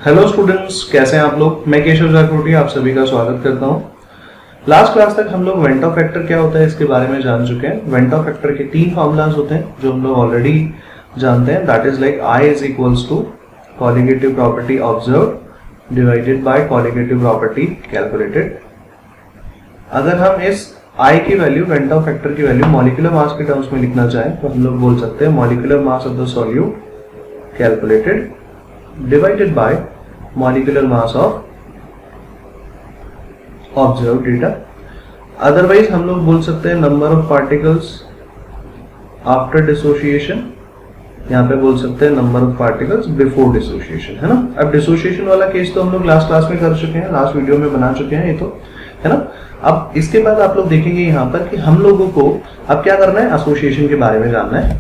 Hello students, कैसे हैं आप लोग। मैं केशव जाखरोटी आप सभी का स्वागत करता हूं। लास्ट क्लास तक हम लोग वेंट ऑफ फैक्टर क्या होता है इसके बारे में जान चुके हैं। वेंट ऑफ फैक्टर के तीन फॉर्मूलाज होते हैं जो हम लोग ऑलरेडी जानते हैं। That is like I is equals to colligative property observe divided by colligative property calculated. अगर हम इस आई की वैल्यू, वेंट ऑफ फैक्टर की वैल्यू मॉलिक्यूलर मास के टर्म्स में लिखना चाहें तो हम लोग बोल सकते हैं molecular mass of the solute calculated divided by molecular mass of observed data। Otherwise हम लोग बोल सकते हैं number of particles after dissociation, यहाँ पे बोल सकते हैं number of particles before dissociation, है ना। अब डिसोसिएशन वाला केस तो हम लोग लास्ट क्लास में कर चुके हैं, लास्ट वीडियो में बना चुके हैं ये तो, है ना। अब इसके बाद आप लोग देखेंगे यहाँ पर कि हम लोगों को अब क्या करना है, एसोसिएशन के बारे में जानना है।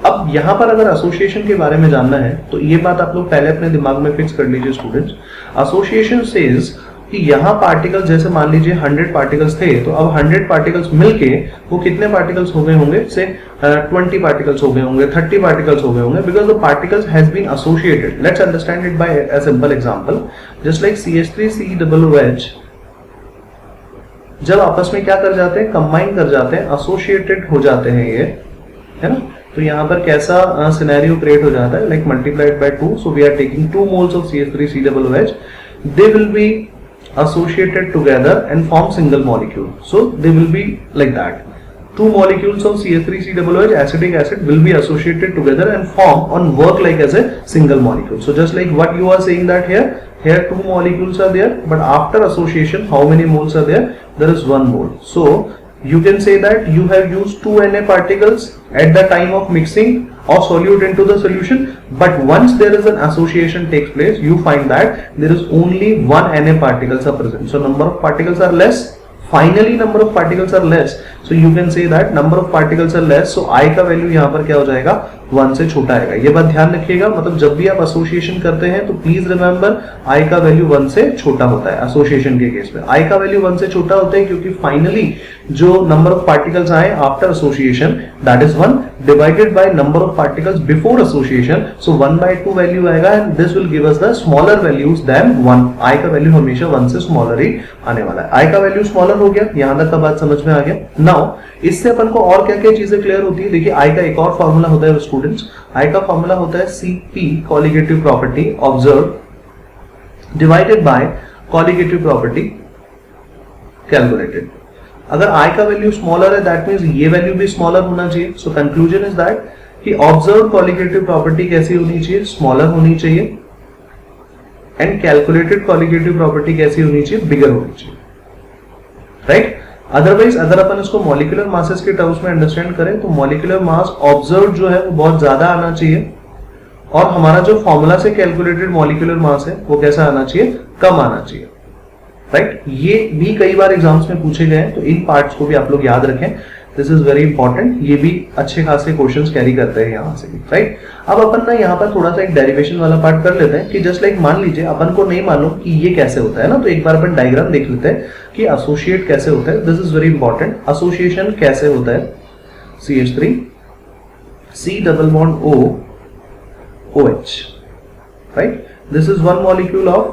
अब यहाँ पर अगर एसोसिएशन के बारे में जानना है तो ये बात आप लोग पहले अपने दिमाग में फिक्स कर लीजिए स्टूडेंट्स। एसोसिएशन सेज कि यहाँ पार्टिकल्स, जैसे मान लीजिए 100 पार्टिकल्स थे, तो अब 100 पार्टिकल्स मिलके वो कितने पार्टिकल्स हो गए होंगे, से 20 पार्टिकल्स हो गए होंगे, 30 पार्टिकल्स हो गए होंगे, because the particles has been associated. Let's understand it by a simple example. Just like CH3COOH जब आपस में क्या कर जाते हैं, कंबाइन कर जाते हैं, एसोसिएटेड हो जाते हैं ये, है ना। तो यहाँ पर कैसा सिनेरियो क्रिएट हो जाता है, like multiplied by 2, so we are taking 2 moles of CH3COOH, they will be associated together and form single molecule, so they will be like that. 2 molecules of CH3COOH acetic acid will be associated together and form on work like as a single molecule. So just like what you are saying that here 2 molecules are there, but after association how many moles are there? There is 1 mole. So you can say that you have used 2 Na particles at the time of mixing or solute into the solution, but once there is an association takes place, you find that there is only 1 Na particles are present. So number of particles are less, finally number of particles are less, so you can say that number of particles are less, so I का value यहाँ पर क्या हो जाएगा, 1 से छोटा आएगा। ये बात ध्यान रखिएगा, मतलब जब भी आप एसोसिएशन करते हैं तो प्लीज रिमेंबर I का वैल्यू 1 से छोटा होता है। एसोसिएशन के केस में I का वैल्यू 1 से छोटा होता है क्योंकि फाइनली जो नंबर ऑफ पार्टिकल्स आए after association that is 1 divided by number of particles before association, so 1/2 value आएगा and this will give us the smaller values than 1। I का वैल्यू हमेशा 1 से स्मॉलर ही आने वाला है। I का वैल्यू स्मॉलर हो गया, यहां तक का बात समझ में आ गया। नाउ इससे अपन को और क्या क्या चीजें क्लियर होती है, देखिए I का एक और फॉर्मूला होता है स्टूडेंट्स, I का फॉर्मूला होता है CP colligative property observe divided by colligative property calculated. अगर I का वैल्यू स्मॉलर है दैट मींस ये वैल्यू भी स्मॉलर होना चाहिए। सो कंक्लूजन इज दैट कि ऑब्जर्व कॉलिगेटिव प्रॉपर्टी कैसी होनी चाहिए, स्मॉलर होनी चाहिए, एंड कैलकुलेटेड कॉलिगेटिव प्रॉपर्टी कैसी होनी चाहिए, बिगर होनी चाहिए, राइट। अदरवाइज अगर अपन इसको मॉलिक्यूलर मासेस के टर्म्स में अंडरस्टैंड करें तो मॉलिक्यूलर मास ऑब्जर्व जो है वो बहुत ज्यादा आना चाहिए और हमारा जो फॉर्मूला से कैलकुलेटेड मॉलिक्यूलर मास है वो कैसा आना चाहिए, कम आना चाहिए, राइट। ये भी कई बार एग्जाम्स में पूछे गए हैं, तो इन पार्ट्स को भी आप लोग याद रखें, दिस इज वेरी इंपॉर्टेंट। ये भी अच्छे खासे क्वेश्चंस कैरी करते हैं यहाँ से भी, राइट। अब अपन ना यहाँ पर थोड़ा सा एक डेरिवेशन वाला पार्ट कर लेते हैं कि जस्ट लाइक मान लीजिए अपन को नहीं मालूम कि ये कैसे होता है ना, तो एक बार अपन डायग्राम देख लेते हैं कि एसोसिएट कैसे होता है। This is very important. Association कैसे होता है, CH3 C double bond O OH, right? This is one molecule of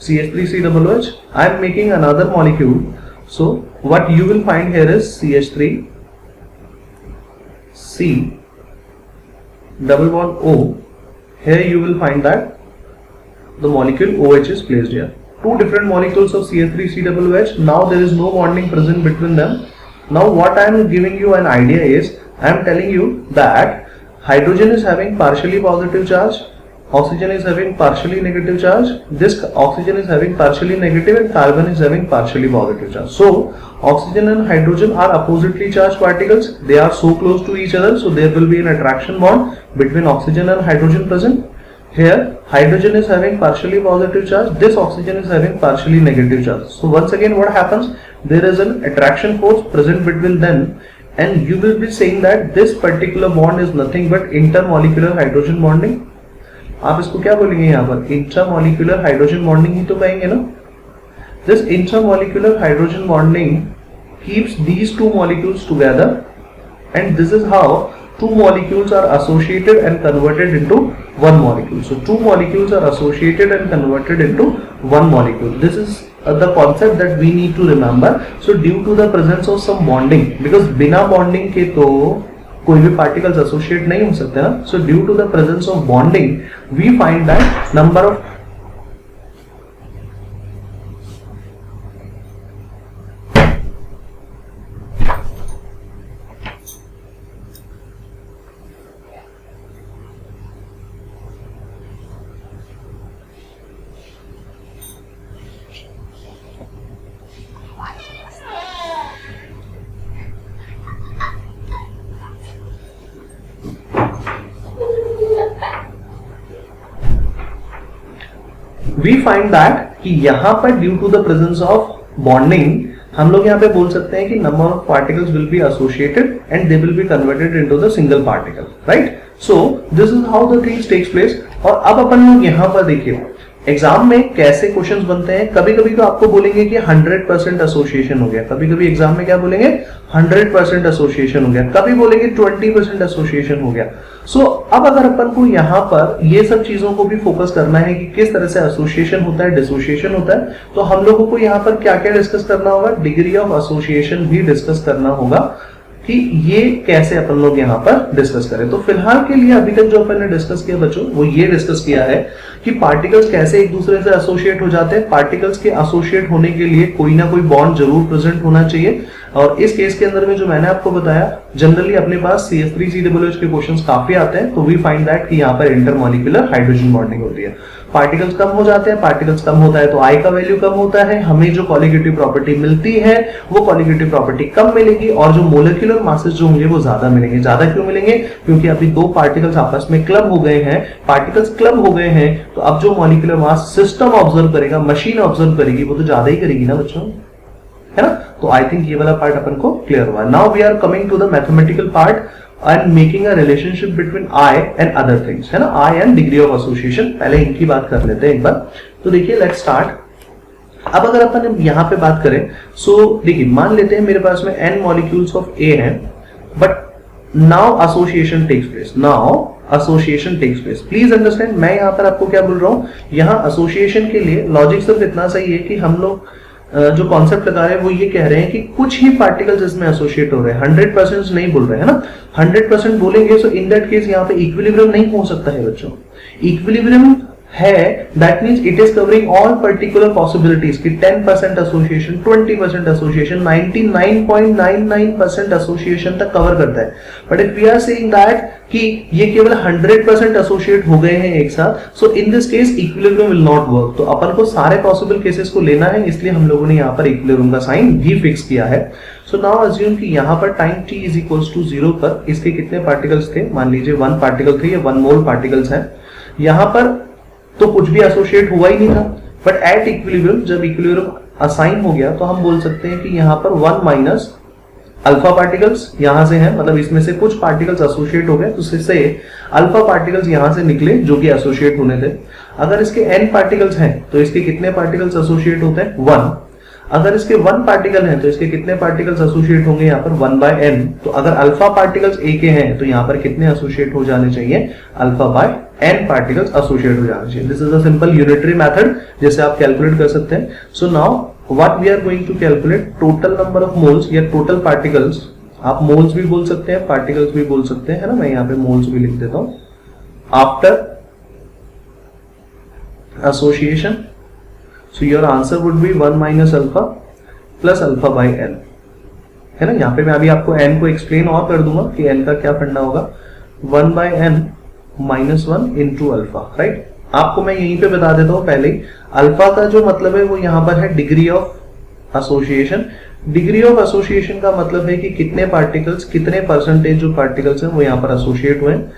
CH3COOH. I am making another molecule. So what you will find here is CH3 C double bond O. Here you will find that the molecule OH is placed here. Two different molecules of CH3COOH. Now there is no bonding present between them. Now what I am giving you an idea is, I am telling you that hydrogen is having partially positive charge, oxygen is having partially negative charge, this oxygen is having partially negative and carbon is having partially positive charge. So oxygen and hydrogen are oppositely charged particles, they are so close to each other, so there will be an attraction bond between oxygen and hydrogen present. Here hydrogen is having partially positive charge, this oxygen is having partially negative charge. So once again what happens, there is an attraction force present between them and you will be saying that this particular bond is nothing but intermolecular hydrogen bonding. आप इसको क्या बोलेंगे यहाँ पर, intramolecular hydrogen bonding ही तो कहेंगे ना। This intramolecular hydrogen bonding keeps these two molecules together and this is how two molecules are associated and converted into one molecule. So two molecules are associated and converted into one molecule. This is the concept that we need to remember. So due to the presence of some bonding, because बिना bonding के तो कोई भी particles associate नहीं हो सकते ना. So due to the presence of bonding, we find that number of we find that कि यहाँ पर due to the presence of bonding हम लोग यहाँ पे बोल सकते हैं कि number of particles will be associated and they will be converted into the single particle, right. So this is how the things takes place. और अब अपन लोग यहाँ पर देखिए एग्जाम में कैसे क्वेश्चंस बनते हैं. कभी कभी तो आपको बोलेंगे कि 100% एसोसिएशन हो गया, कभी कभी एग्जाम में क्या बोलेंगे 100% एसोसिएशन हो गया, कभी बोलेंगे 20% एसोसिएशन हो गया. सो अब अगर अपन को यहाँ पर ये सब चीजों को भी फोकस करना है कि किस तरह से एसोसिएशन होता है, डिसोसिएशन होता है, तो हम लोगों को यहाँ पर क्या क्या डिस्कस करना होगा, डिग्री ऑफ एसोसिएशन भी डिस्कस करना होगा कि ये कैसे अपन लोग यहाँ पर डिस्कस करें. तो फिलहाल के लिए अभी तक जो अपन ने डिस्कस किया बच्चों वो ये डिस्कस किया है कि पार्टिकल्स कैसे एक दूसरे से एसोसिएट हो जाते हैं. पार्टिकल्स के एसोसिएट होने के लिए कोई ना कोई बॉन्ड जरूर प्रेजेंट होना चाहिए. और इस केस के अंदर में जो मैंने आपको बताया जनरली अपने पास CH3COOH के क्वेश्चंस काफी आते हैं. तो वी फाइंड दैट कि यहाँ पर इंटरमॉलिक्यूलर हाइड्रोजन बॉन्डिंग होती है. पार्टिकल्स कम हो जाते हैं, पार्टिकल्स कम होता है तो I का वैल्यू कम होता है, हमें जो कॉलिगेटिव प्रॉपर्टी मिलती है वो कॉलिगेटिव प्रॉपर्टी कम मिलेगी और जो मोलिकुलर मासेस जो होंगे वो ज्यादा मिलेंगे. ज्यादा क्यों मिलेंगे? क्योंकि अभी दो पार्टिकल्स आपस में क्लब हो गए हैं. पार्टिकल्स क्लब हो गए हैं तो अब जो मॉलिक्यूलर मास सिस्टम ऑब्जर्व करेगा, मशीन ऑब्जर्व करेगी, वो तो ज्यादा ही करेगी ना बच्चों, है ना. तो आई थिंक ये वाला पार्ट अपन को क्लियर हुआ. Now we are coming to the mathematical part and making a relationship between I and other things, है ना. I and degree of association, पहले इनकी बात कर लेते हैं एक बार. तो देखिए लेट्स स्टार्ट. अब अगर अपन यहाँ पे बात करें सो देखिए मान लेते हैं मेरे पास में n मॉलिक्यूल्स ऑफ A हैं, but now association takes place. Now association takes place. Please understand मैं यहाँ पर आपको क्या बोल रहा हूँ, यहाँ एसोसिएशन के लिए लॉजिक सिर्फ इतना सही है कि हम लोग जो कॉन्सेप्ट लगा रहे हैं वो ये कह रहे हैं कि कुछ ही पार्टिकल्स इसमें एसोसिएट हो रहे हैं. 100% नहीं बोल रहे हैं ना. 100% बोलेंगे सो इन दैट केस यहाँ पे इक्विलिब्रियम नहीं हो सकता है बच्चों. इक्विलिब्रियम है that means it is covering all particular possibilities कि 10% एसोसिएशन, 20% एसोसिएशन, 99.99% एसोसिएशन तक कवर करता है. But if we are saying that कि ये केवल 100% एसोसिएट हो गए हैं एक साथ, so in this case equilibrium will not work. तो अपन को सारे पॉसिबल केसेस को लेना है, इसलिए हम लोगों ने यहाँ पर इक्विलिब्रियम का साइन भी फिक्स किया है. सो नाउ अज्यूम कि यहाँ पर time t is equals to 0 पर इसके कितने पार्टिकल्स थे, मान लीजिए 1 पार्टिकल थे, ये 1 मोल पार्टिकल्स हैं. यहाँ पर तो कुछ भी एसोसिएट हुआ ही नहीं था, बट एट इक्विलिब्रियम जब इक्विलिब्रियम असाइन हो गया तो हम बोल सकते हैं कि यहाँ पर 1 माइनस अल्फा पार्टिकल्स यहां से हैं, मतलब इसमें से कुछ पार्टिकल्स एसोसिएट हो गए तो इससे अल्फा पार्टिकल्स यहां से निकले जो कि एसोसिएट होने थे. अगर इसके n पार्टिकल्स हैं तो इसके कितने पार्टिकल्स एसोसिएट होते हैं 1. अगर इसके 1 पार्टिकल हैं तो इसके कितने पार्टिकल्स एसोसिएट होंगे यहाँ पर 1/n. तो अगर अल्फा पार्टिकल्स A के हैं तो यहाँ पर कितने एसोसिएट हो जाने चाहिए, अल्फा/n पार्टिकल्स एसोसिएट हो जाने चाहिए. This is a simple unitary method जिसे आप कैलकुलेट कर सकते हैं. So now what we are going to calculate total number of moles या total particles. आप moles भी बोल सकते हैं, particles भी बोल सकते हैं, है ना. मैं यहाँ पे moles भी लिख देता हूँ. After association, so your answer would be 1 minus alpha plus alpha by n, है ना. यहाँ पे मैं अभी आपको n को explain और कर दूंगा कि n का क्या फंडा होगा. 1 by n minus 1 into alpha, right. आपको मैं यहीं पे बता देता हूँ पहले ही. अल्फा का जो मतलब है वो यहाँ पर है degree of association. Degree of association का मतलब है कि कितने पार्टिकल्स, कितने परसेंटेज जो पार्टिकल्स हैं वो यहाँ पर एसोसिएट हुए हैं.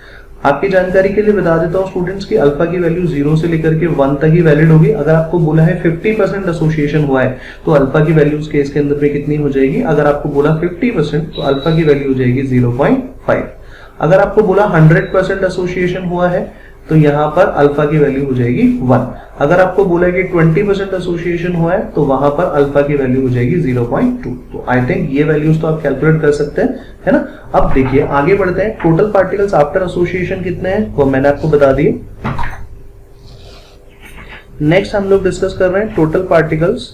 आपकी जानकारी के लिए बता देता हूँ स्टूडेंट्स की अल्फा की वैल्यू 0 से लेकर के 1 तक ही वैलिड होगी. अगर आपको बोला है 50% एसोसिएशन हुआ है तो अल्फा की वैल्यू उस केस के अंदर पे कितनी हो जाएगी. अगर आपको बोला 50% तो अल्फा की वैल्यू हो जाएगी 0.5. अगर आपको बोला 100% एसोसिएशन हुआ है तो यहाँ पर अल्फा की वैल्यू हो जाएगी 1। अगर आपको बोला कि 20% एसोसिएशन हुआ है तो वहां पर अल्फा की वैल्यू हो जाएगी 0.2। तो आई थिंक ये वैल्यूज तो आप कैलकुलेट कर सकते हैं, है ना। अब देखिए आगे बढ़ते हैं। टोटल पार्टिकल्स आफ्टर एसोसिएशन कितने हैं वो मैंने आपको बता दिए। नेक्स्ट हम लोग डिस्कस कर रहे हैं total particles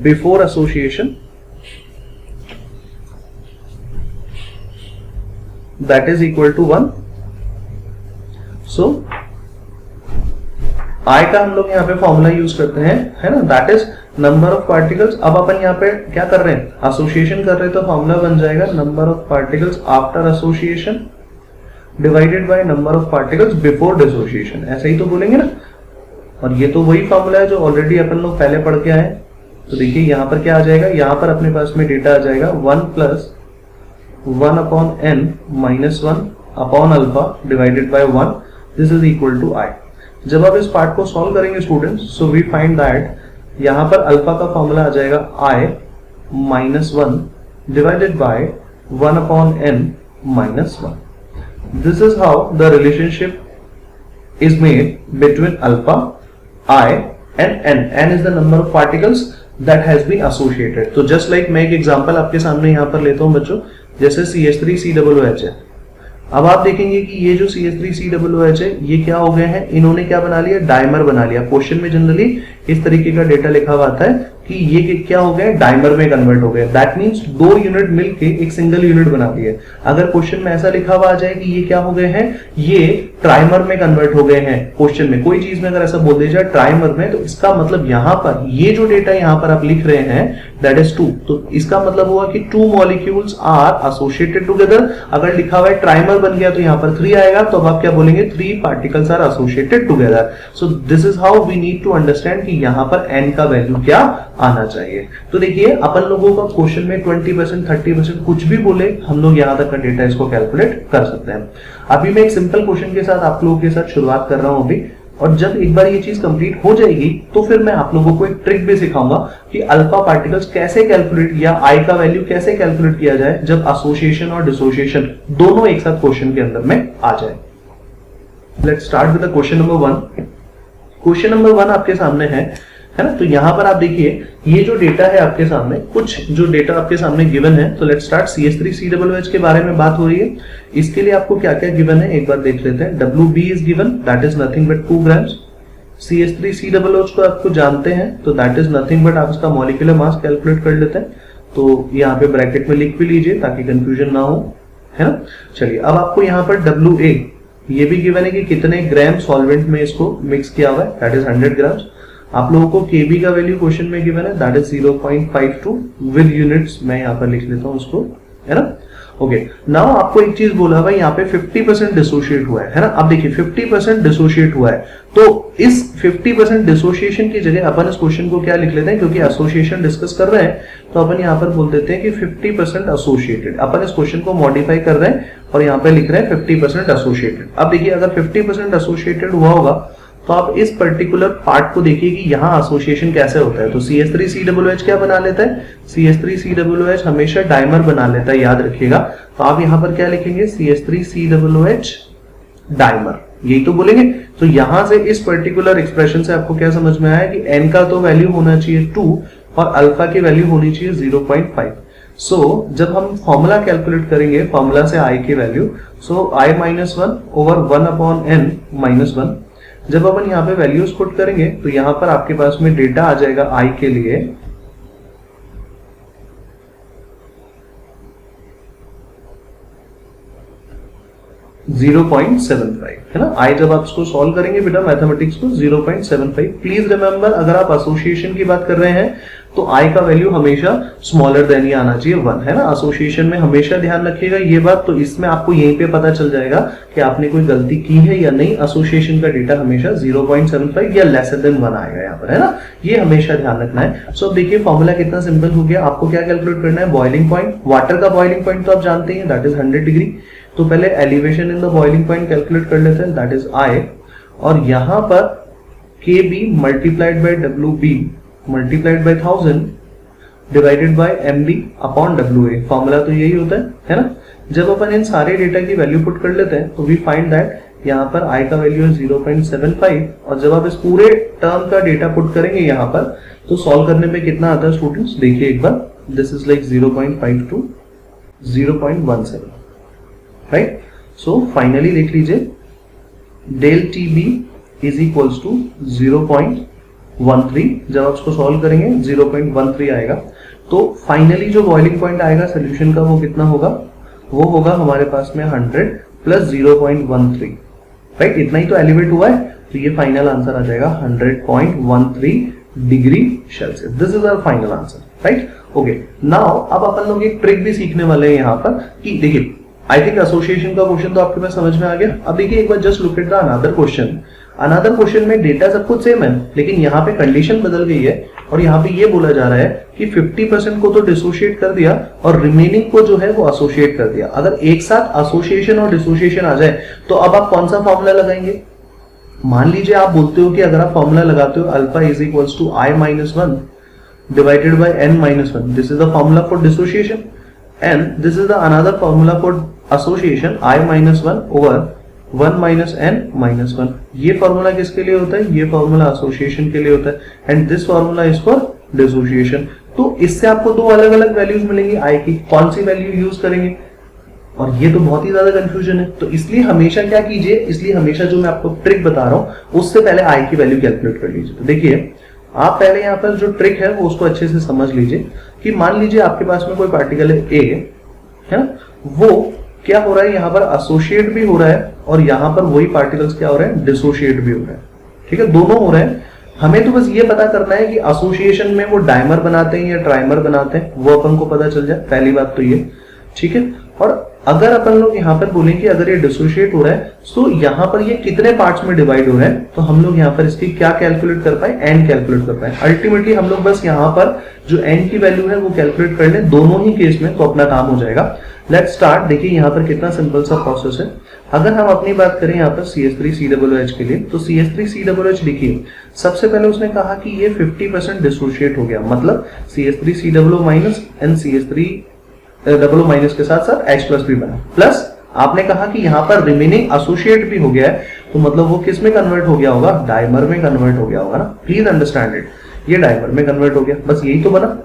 before association, that is equal to 1। So I का हम लोग यहाँ पे फॉर्मूला यूज करते हैं, है ना, that is number of particles. अब अपन यहाँ पे क्या कर रहे हैं, एसोसिएशन कर रहे हैं, तो फॉर्मूला बन जाएगा number of particles after association divided by number of particles before dissociation, ऐसा ही तो बोलेंगे ना। और ये तो वही फॉर्मूला है जो ऑलरेडी अपन लोग पहले पढ़ के आए। तो देखिए यहाँ पर क्या आ जाएगा, यहाँ पर अपने पास में डेटा आ जाएगा 1 plus 1 upon n minus 1 upon alpha divided by 1, this is equal to i. जब आप इस पार्ट को सॉल्व करेंगे students, so we find that यहाँ पर अल्फा का फॉर्मूला आ जाएगा i minus 1 divided by 1 upon n minus 1। This is how the relationship is made between alpha, I and n. N is the number of particles that has been associated. तो just like मैं एक example आपके सामने यहाँ पर लेता हूँ बच्चों, जैसे CH3COOH है। अब आप देखेंगे कि ये जो CH3COOH है ये क्या हो गए हैं, इन्होंने क्या बना लिया, डाइमर बना लिया। क्वेश्चन में जनरली इस तरीके का डेटा लिखा हुआ आता है कि ये क्या हो गए, डाइमर में कन्वर्ट हो गए। दैट मींस 2 यूनिट मिलके एक सिंगल यूनिट बना दिए। अगर क्वेश्चन में ऐसा लिखा हुआ आ जाए कि ये क्या हो गए हैं, ये ट्राइमर में कन्वर्ट हो गए हैं, क्वेश्चन में कोई चीज में अगर ऐसा बोल दिया जाए ट्राइमर में, तो इसका मतलब यहाँ पर ये जो डेटा यहाँ पर आप लिख रहे हैं दैट इज 2, तो इसका मतलब हुआ कि 2 मॉलिक्यूल्स आर एसोसिएटेड टुगेदर। अगर लिखा हुआ है ट्राइमर बन गया तो यहाँ पर 3 आएगा, तो अब आप क्या बोलेंगे, 3 particles are associated together. So this is how we need to understand कि यहाँ पर n का वैल्यू क्या आना चाहिए। तो देखिए अपन लोगों का क्वेश्चन में 20%, 30% कुछ भी बोले, हम लोग यहाँ तक का डेटा इसको कैलकुलेट कर सकते हैं। अभी मैं एक सिंपल क्वेश्चन के साथ आप लोगों के साथ शुरुआत कर रहा हूं अभी, और जब एक बार ये चीज कंप्लीट हो जाएगी तो फिर मैं आप लोगों को एक ट्रिक भी सिखाऊंगा कि अल्फा पार्टिकल्स कैसे कैलकुलेट या आई का वैल्यू कैसे कैलकुलेट किया जाए जब एसोसिएशन और डिसोसिएशन दोनों एक साथ क्वेश्चन के अंदर में आ जाए। Let's start with the question number 1। Question number 1 आपके सामने है ना। तो यहां पर आप देखिए ये जो डेटा है आपके सामने, कुछ जो डेटा आपके सामने गिवन है, तो लेट्स स्टार्ट। CH3COOH के बारे में बात हो रही है। इसके लिए आपको क्या क्या गिवन है एक बार देख लेते हैं। WB is given, that is nothing but 2 grams. CH3COOH को आपको जानते हैं, तो दैट इज नथिंग बट आप इसका मॉलिक्यूलर मास कैलकुलेट कर लेते हैं। तो यहाँ पे ब्रैकेट में लिख भी लीजिए ताकि कंफ्यूजन ना हो, है ना। चलिए अब आपको यहाँ पर WA ये भी गिवन है कि कितने ग्राम सॉल्वेंट में इसको मिक्स किया हुआ है, दैट इज 100 ग्राम्स। आप लोगों को Kb का वैल्यू क्वेश्चन में गिवन है, दैट इज 0.52 विद यूनिट्स। मैं यहाँ पर लिख लेता हूँ उसको, है ना। ओके, नाउ आपको एक चीज बोला भाई यहाँ पे 50% डिसोशिएट हुआ है ना। अब देखिए 50% डिसोशिएट हुआ है, तो इस 50% डिसोसिएशन की जगह अपन इस क्वेश्चन को क्या लिख लेते हैं, क्योंकि एसोसिएशन डिस्कस कर रहे हैं तो अपन यहाँ पर बोल देते हैं कि 50% एसोसिएटेड। अपन इस क्वेश्चन को मॉडिफाई कर रहे हैं और यहाँ पे लिख रहे हैं 50% एसोसिएटेड। अब देखिए अगर 50% एसोसिएटेड हुआ होगा तो आप इस पर्टिकुलर पार्ट को देखिए कि यहाँ एसोसिएशन कैसे होता है। तो CH3COOH क्या बना लेता है, CH3COOH हमेशा डाइमर बना लेता है, याद रखिएगा। तो आप यहाँ पर क्या लिखेंगे, CH3COOH डाइमर, यही तो बोलेंगे। तो यहां से इस पर्टिकुलर एक्सप्रेशन से आपको क्या समझ में आया कि n का तो वैल्यू होना चाहिए 2 और अल्फा की वैल्यू होनी चाहिए 0.5। सो जब हम फॉर्मूला कैलकुलेट करेंगे, फॉर्मूला से i की value, so i minus 1 over 1 upon n minus 1। जब अपन यहाँ पे वैल्यूज पुट करेंगे तो यहाँ पर आपके पास में डेटा आ जाएगा i के लिए 0.75, है ना। i जब आप इसको सॉल्व करेंगे बेटा मैथमेटिक्स को 0.75। प्लीज रिमेंबर अगर आप एसोसिएशन की बात कर रहे हैं तो i का वैल्यू हमेशा स्मॉलर देन ही आना चाहिए 1, है ना। एसोसिएशन में हमेशा ध्यान रखिएगा ये बात। तो इसमें आपको यहीं पे पता चल जाएगा कि आपने कोई गलती की है या नहीं। एसोसिएशन का डेटा हमेशा 0.75 या लेसर देन 1 आएगा यहाँ पर, है ना। ये हमेशा ध्यान रखना है। सो अब देखिए फॉर्मूला कितना सिंपल हो गया। आपको क्या कैलकुलेट करना है, बॉइलिंग पॉइंट। वाटर का बॉइलिंग पॉइंट तो आप जानते हैं दैट इज 100 डिग्री। तो पहले elevation in the boiling point calculate कर लेते हैं, दैट इज I। और यहाँ पर Kb multiplied by WB multiplied by 1000 divided bye MB upon WA। Formula तो यही होता है ना। जब अपन इन सारे डेटा की वैल्यू पुट कर लेते हैं तो वी फाइंड दैट यहाँ पर i का वैल्यू है 0.75 और जब आप इस पूरे टर्म का डेटा पुट करेंगे यहाँ पर तो सॉल्व करने पे कितना आता है स्टूडेंट्स, देखिए एक बार, this is like 0.5 to 0.17, right. So finally देख लीजिए del T B is equals to 0.13, जब आप इसको सॉल्व करेंगे 0.13 आएगा। तो फाइनली जो बॉइलिंग पॉइंट आएगा सोल्यूशन का वो कितना होगा, वो होगा हमारे पास में 100 प्लस 0.13, राइट। इतना ही तो एलिवेट हुआ है, तो ये फाइनल आंसर आ जाएगा 100.13 degree Celsius. This is our final answer, right. Okay, now अब अपन लोग एक ट्रिक भी सीखने वाले हैं यहाँ पर कि देखिए आई थिंक एसोसिएशन का क्वेश्चन तो आपके पास समझ में आ गया। अब देखिए एक बार just look at the another question. Another question में डेटा सब कुछ सेम है, लेकिन यहाँ पे कंडीशन बदल गई है और यहाँ पे ये बोला जा रहा है कि 50% को तो डिसोशिएट कर दिया और रिमेनिंग को जो है वो एसोसिएट कर दिया। अगर एक साथ एसोसिएशन और डिसोसिएशन आ जाए तो अब आप कौन सा फॉर्मूला लगाएंगे। मान लीजिए आप बोलते हो कि अगर आप फॉर्मूला लगाते हो alpha is equals to i-1 divided by n-1, this is the formula for dissociation and this is the another formula for association, i-1 over 1 minus n-1। ये फॉर्मूला किसके लिए होता है, ये फॉर्मूला एसोसिएशन के लिए होता है and this formula is for dissociation. तो इससे आपको दो अलग अलग वैल्यूज मिलेंगी, आई की कौन सी वैल्यू यूज करेंगे, और ये तो बहुत ही ज्यादा कंफ्यूजन है। तो इसलिए हमेशा क्या कीजिए, इसलिए हमेशा जो मैं आपको ट्रिक बता रहा हूं उससे पहले आई की वैल्यू कैलकुलेट कर लीजिए। तो देखिए आप पहले यहाँ पर जो ट्रिक है वो उसको अच्छे से समझ लीजिए कि मान लीजिए आपके पास में कोई पार्टिकल है ए, है ना, वो क्या हो रहा है यहाँ पर एसोसिएट भी हो रहा है और यहाँ पर वही पार्टिकल्स क्या हो रहे हैं, डिसोशिएट भी हो रहे हैं, ठीक है, दोनों हो रहे हैं। हमें तो बस ये पता करना है कि एसोसिएशन में वो डाइमर बनाते हैं या ट्राइमर बनाते हैं, वो अपन को पता चल जाए, पहली बात तो ये, ठीक है। और अगर अपन लोग यहाँ पर बोलें कि अगर ये डिसोशिएट हो रहा है तो यहाँ पर ये कितने पार्ट्स में डिवाइड हो रहे हैं, तो हम लोग यहाँ पर इसकी क्या कैलकुलेट कर पाए, एन कैलकुलेट कर पाए। अल्टीमेटली हम लोग बस यहाँ पर जो एन की वैल्यू है वो कैलकुलेट कर लें दोनों ही केस में, तो अपना काम हो जाएगा। Let's start. देखिए यहाँ पर कितना सिंपल सा प्रोसेस है। अगर हम अपनी बात करें यहाँ पर CH3COOH के लिए, तो CH3COOH देखिए सबसे पहले उसने कहा कि ये 50% डिसोशिएट हो गया, मतलब CH3COO माइनस एंड CH3 के साथ साथ H+ भी बना, प्लस आपने कहा कि यहाँ पर रिमेनिंग एसोसिएट भी हो गया है, तो मतलब वो किस में कन्वर्ट हो गया होगा, डाइमर में कन्वर्ट हो गया होगा ना। प्लीज अंडरस्टैंड इट, ये डाइमर में कन्वर्ट हो गया, बस यही तो बना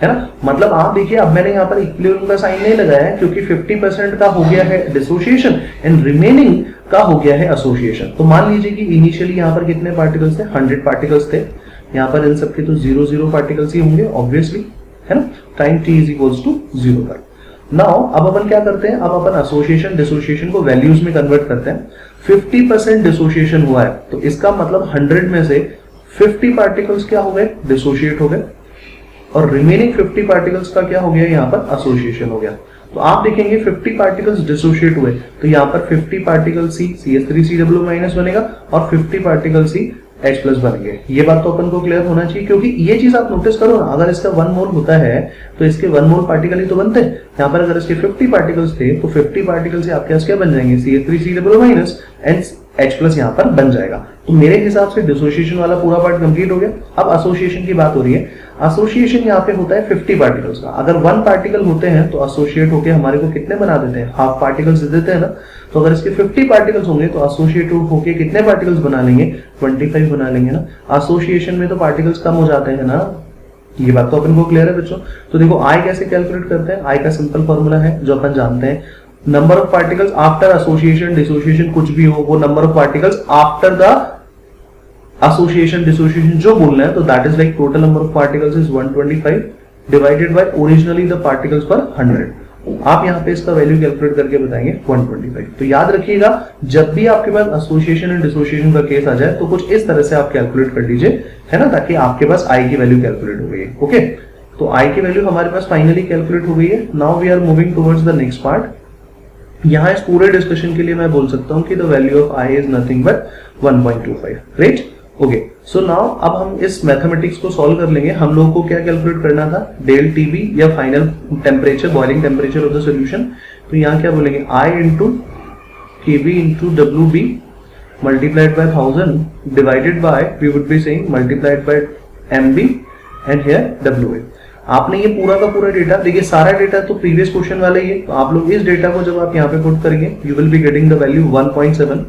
है ना। मतलब आप देखिए अब मैंने यहाँ पर इक्विलिब्रियम का साइन नहीं लगाया है क्योंकि 50% का हो गया है डिसोसिएशन एंड रिमेनिंग का हो गया है एसोसिएशन। तो मान लीजिए कि इनिशियली यहाँ पर कितने पार्टिकल्स थे, 100 पार्टिकल्स थे, यहाँ पर इन सबके तो 0 पार्टिकल्स ही होंगे ऑब्वियसली, है ना, time t is equals to 0 पर। नाउ अब अपन क्या करते हैं, अब अपन एसोसिएशन डिसोसिएशन को वैल्यूज में कन्वर्ट करते हैं। 50% डिसोसिएशन हुआ है तो इसका मतलब 100 में से 50 पार्टिकल्स क्या हो गए, डिसोशिएट हो गए, और रिमेनिंग 50 पार्टिकल्स का क्या हो गया, यहाँ पर एसोसिएशन हो गया। तो आप देखेंगे 50 पार्टिकल्स डिसोशिएट हुए तो यहाँ पर 50 पार्टिकल CH3COO- बनेगा और 50 पार्टिकल H+ बनेंगे। ये बात तो अपन को क्लियर होना चाहिए, क्योंकि ये चीज आप नोटिस करो ना, अगर इसका 1 मोल होता है तो इसके 1 मोल पार्टिकल ही तो बनते हैं। यहाँ पर अगर इसके 50 पार्टिकल्स थे तो 50 पार्टिकल से आपके पास क्या बन जाएंगे, CH3COO- एंड H+ यहाँ पर बन जाएगा। तो मेरे हिसाब से डिसोसिएशन वाला पूरा पार्ट कंप्लीट हो गया। अब एसोसिएशन की बात हो रही है। एसोसिएशन यहाँ पे होता है 50 पार्टिकल्स का। अगर 1 पार्टिकल होते हैं तो एसोसिएट होके हमारे को कितने बना देते हैं, हाफ पार्टिकल्स दे देते हैं ना। तो अगर इसके 50 पार्टिकल्स होंगे तो एसोसिएट होके कितने पार्टिकल्स बना लेंगे, 25 बना लेंगे ना। एसोसिएशन में तो पार्टिकल्स कम हो जाते हैं ना, ये बात तो अपन को क्लियर है बच्चों। तो देखो आई कैसे कैलकुलेट करते हैं, आई का सिंपल फॉर्मूला है जो अपन जानते हैं, number of particles after association dissociation कुछ भी हो, वो number of particles after the association dissociation जो बोलना है, तो that is like total number of particles is 125 divided by originally the particles पर 100। आप यहाँ पे इसका वैल्यू कैलकुलेट करके बताएंगे 125। तो याद रखिएगा जब भी आपके पास एसोसिएशन एंड डिसोसिएशन का केस आ जाए तो कुछ इस तरह से आप कैलकुलेट कर लीजिए, है ना, ताकि आपके पास आई की वैल्यू कैलकुलेट हो गई है। ओके, तो आई की वैल्यू हमारे पास फाइनली कैलकुलेट हो गई है। Now we are moving towards the next part. यहाँ इस पूरे डिस्कशन के लिए मैं बोल सकता हूँ कि the value of I is nothing but 1.25। Right, okay. So now अब हम इस मैथमेटिक्स को सॉल्व कर लेंगे। हम लोगों को क्या कैलकुलेट करना था, डेल टीबी या final temperature, boiling temperature of the solution. तो यहाँ क्या बोलेंगे, i into KB into W B multiplied by 1000 divided by, we would be saying multiplied by M B and here W A. आपने ये पूरा का पूरा डेटा, देखिए सारा डेटा तो प्रीवियस क्वेश्चन वाला ही है, तो आप लोग इस डेटा को जब आप यहाँ पे पुट करेंगे you will be getting the value 1.7।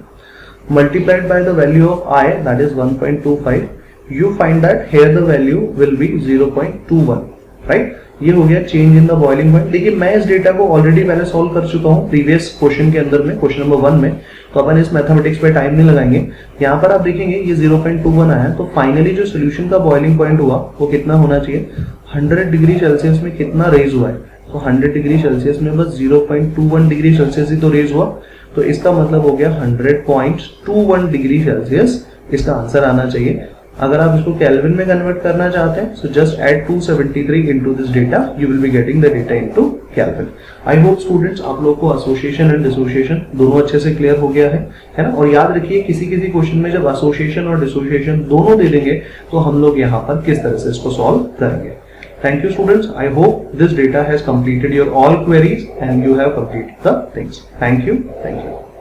multiplied by the value of I, that is 1.25, you find that here the value will be 0.21, right? ये हो गया change in the boiling point. देखिए मैं इस डेटा को ऑलरेडी पहले solve कर चुका हूँ प्रीवियस क्वेश्चन के अंदर में, क्वेश्चन नंबर 1 में, तो अपन इस मैथमेटिक्स पे टाइम नहीं लगाएंगे। यहाँ पर आप देखेंगे ये 0.21 आया, तो फाइनली जो सोल्यूशन का बॉइलिंग पॉइंट हुआ वो कितना होना चाहिए, 100 डिग्री सेल्सियस में कितना रेज हुआ है, तो 100 डिग्री सेल्सियस में बस 0.21 डिग्री सेल्सियस ही तो रेज हुआ, तो इसका मतलब हो गया 100.21 डिग्री सेल्सियस इसका आंसर आना चाहिए। अगर आप इसको केल्विन में कन्वर्ट करना चाहते हैं, so just add 273 into this data, you will be getting the data into kelvin. I hope students आप लोग को एसोसिएशन एंड डिसोसिएशन दोनों अच्छे से क्लियर हो गया है ना। और याद रखिए किसी किसी क्वेश्चन में जब एसोसिएशन और डिसोसिएशन दोनों दे देंगे तो हम लोग यहाँ पर किस तरह से इसको सॉल्व करेंगे। Thank you students. I hope this data has completed your all queries and you have completed the things. Thank you. Thank you.